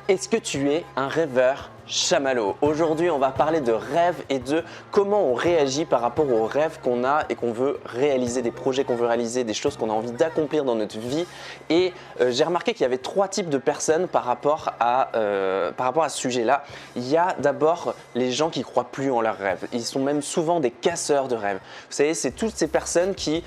Est-ce que tu es un rêveur chamallow? Aujourd'hui, on va parler de rêve et de comment on réagit par rapport aux rêves qu'on a et qu'on veut réaliser, des projets qu'on veut réaliser, des choses qu'on a envie d'accomplir dans notre vie. Et j'ai remarqué qu'il y avait trois types de personnes par rapport à ce sujet-là. Il y a d'abord les gens qui ne croient plus en leurs rêves. Ils sont même souvent des casseurs de rêves. Vous savez, c'est toutes ces personnes qui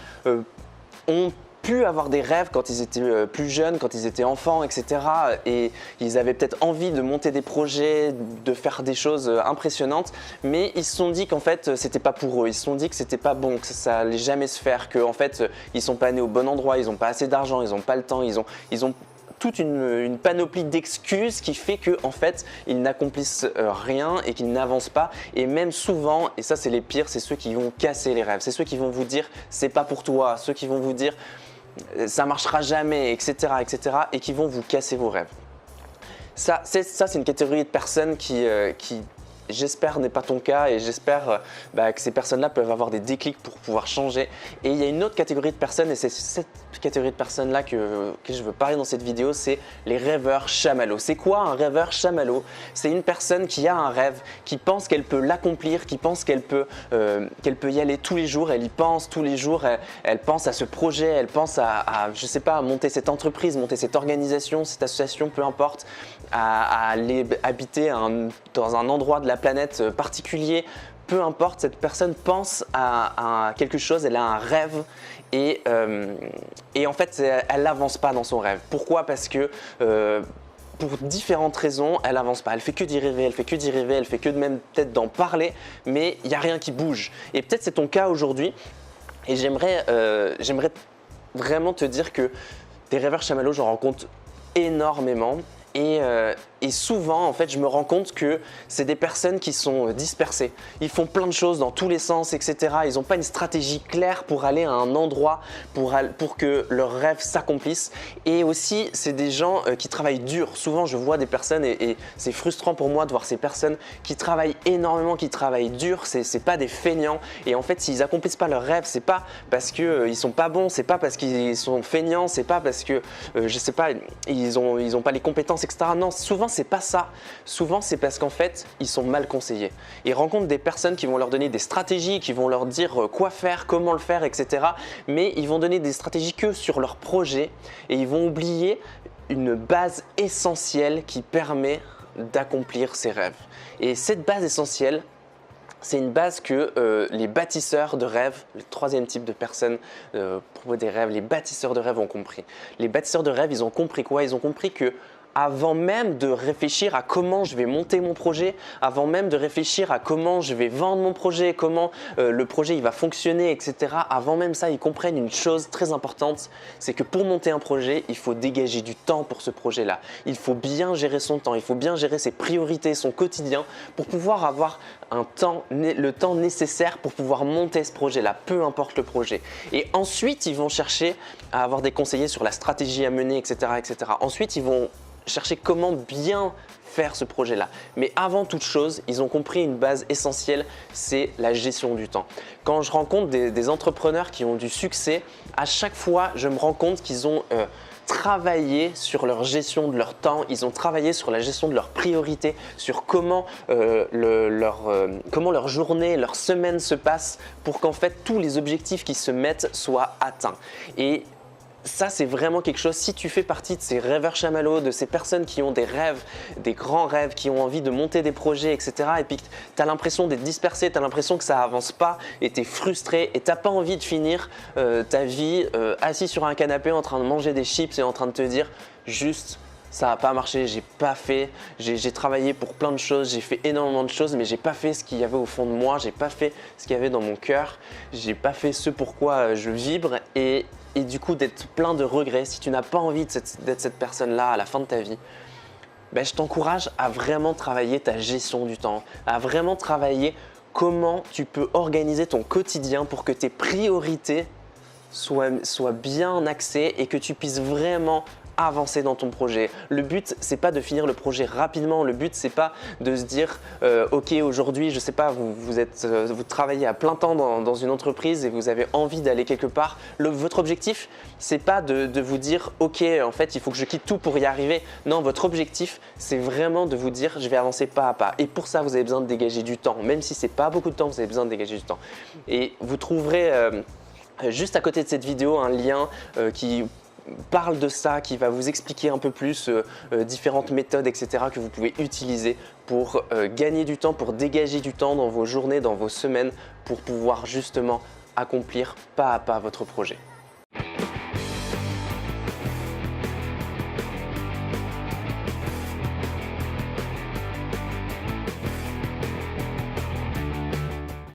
ont pu avoir des rêves quand ils étaient plus jeunes, quand ils étaient enfants, etc. Et ils avaient peut-être envie de monter des projets, de faire des choses impressionnantes, mais ils se sont dit qu'en fait c'était pas pour eux. Ils se sont dit que c'était pas bon, que ça allait jamais se faire, qu'en fait ils sont pas nés au bon endroit, ils ont pas assez d'argent, ils ont pas le temps, ils ont toute une panoplie d'excuses qui fait qu'en fait ils n'accomplissent rien et qu'ils n'avancent pas. Et même souvent, et ça c'est les pires, c'est ceux qui vont casser les rêves, c'est ceux qui vont vous dire c'est pas pour toi, ceux qui vont vous dire ça marchera jamais, etc., etc., et qui vont vous casser vos rêves. Ça, c'est une catégorie de personnes qui j'espère n'est pas ton cas, et j'espère que ces personnes-là peuvent avoir des déclics pour pouvoir changer. Et il y a une autre catégorie de personnes, et c'est cette catégorie de personnes-là que je veux parler dans cette vidéo, c'est les rêveurs chamallows. C'est quoi un rêveur chamallow? C'est une personne qui a un rêve, qui pense qu'elle peut l'accomplir, qui pense qu'elle peut y aller tous les jours, elle y pense tous les jours, elle pense à ce projet, elle pense à je sais pas, monter cette entreprise, monter cette organisation, cette association, peu importe, à aller habiter dans un endroit de la planète particulier, peu importe, cette personne pense à quelque chose, elle a un rêve et en fait elle n'avance pas dans son rêve. Pourquoi? Parce que pour différentes raisons, elle n'avance pas. Elle fait que d'y rêver, elle fait que d'y rêver, elle fait que même peut-être d'en parler, mais il n'y a rien qui bouge. Et peut-être c'est ton cas aujourd'hui, et j'aimerais vraiment te dire que des rêveurs chamallows, j'en rencontre énormément. Et souvent, en fait, je me rends compte que c'est des personnes qui sont dispersées. Ils font plein de choses dans tous les sens, etc. Ils n'ont pas une stratégie claire pour aller à un endroit, pour que leurs rêves s'accomplissent. Et aussi, c'est des gens qui travaillent dur. Souvent, je vois des personnes, et c'est frustrant pour moi de voir ces personnes qui travaillent énormément, qui travaillent dur. C'est pas des feignants. Et en fait, s'ils n'accomplissent pas leurs rêves, c'est pas parce qu'ils ne sont pas bons, c'est pas parce qu'ils sont feignants, c'est pas parce que, je sais pas, ils ont pas les compétences, etc. Non, souvent c'est pas ça. Souvent c'est parce qu'en fait ils sont mal conseillés. Ils rencontrent des personnes qui vont leur donner des stratégies, qui vont leur dire quoi faire, comment le faire, etc. Mais ils vont donner des stratégies que sur leur projet et ils vont oublier une base essentielle qui permet d'accomplir ses rêves. Et cette base essentielle, c'est une base que les bâtisseurs de rêves, le troisième type de personnes pour des rêves, les bâtisseurs de rêves ont compris. Les bâtisseurs de rêves, ils ont compris quoi? Ils ont compris que avant même de réfléchir à comment je vais monter mon projet, avant même de réfléchir à comment je vais vendre mon projet, comment le projet il va fonctionner, etc. Avant même ça, ils comprennent une chose très importante, c'est que pour monter un projet, il faut dégager du temps pour ce projet-là. Il faut bien gérer son temps, il faut bien gérer ses priorités, son quotidien pour pouvoir avoir le temps nécessaire pour pouvoir monter ce projet-là, peu importe le projet. Et ensuite, ils vont chercher à avoir des conseillers sur la stratégie à mener, etc. etc. Ensuite, ils vont chercher comment bien faire ce projet-là. Mais avant toute chose, ils ont compris une base essentielle, c'est la gestion du temps. Quand je rencontre des entrepreneurs qui ont du succès, à chaque fois, je me rends compte qu'ils ont travaillé sur leur gestion de leur temps, ils ont travaillé sur la gestion de leurs priorités, sur comment leur journée, leur semaine se passe pour qu'en fait tous les objectifs qu'ils se mettent soient atteints. Et ça, c'est vraiment quelque chose, si tu fais partie de ces rêveurs chamallows, de ces personnes qui ont des rêves, des grands rêves, qui ont envie de monter des projets, etc. et puis tu as l'impression d'être dispersé, tu as l'impression que ça avance pas et tu es frustré et tu n'as pas envie de finir ta vie assis sur un canapé en train de manger des chips et en train de te dire juste ça n'a pas marché, j'ai travaillé pour plein de choses, j'ai fait énormément de choses, mais j'ai pas fait ce qu'il y avait au fond de moi, j'ai pas fait ce qu'il y avait dans mon cœur, j'ai pas fait ce pourquoi je vibre et du coup d'être plein de regrets. Si tu n'as pas envie d'être cette personne-là à la fin de ta vie, je t'encourage à vraiment travailler ta gestion du temps, à vraiment travailler comment tu peux organiser ton quotidien pour que tes priorités soient bien axées et que tu puisses vraiment avancer dans ton projet. Le but, c'est pas de finir le projet rapidement. Le but, c'est pas de se dire ok, aujourd'hui, je sais pas, vous travaillez à plein temps dans une entreprise et vous avez envie d'aller quelque part. Votre objectif, c'est pas de vous dire ok, en fait, il faut que je quitte tout pour y arriver. Non, votre objectif, c'est vraiment de vous dire je vais avancer pas à pas. Et pour ça, vous avez besoin de dégager du temps. Même si c'est pas beaucoup de temps, vous avez besoin de dégager du temps. Et vous trouverez juste à côté de cette vidéo un lien qui parle de ça, qui va vous expliquer un peu plus différentes méthodes, etc. que vous pouvez utiliser pour gagner du temps, pour dégager du temps dans vos journées, dans vos semaines, pour pouvoir justement accomplir pas à pas votre projet.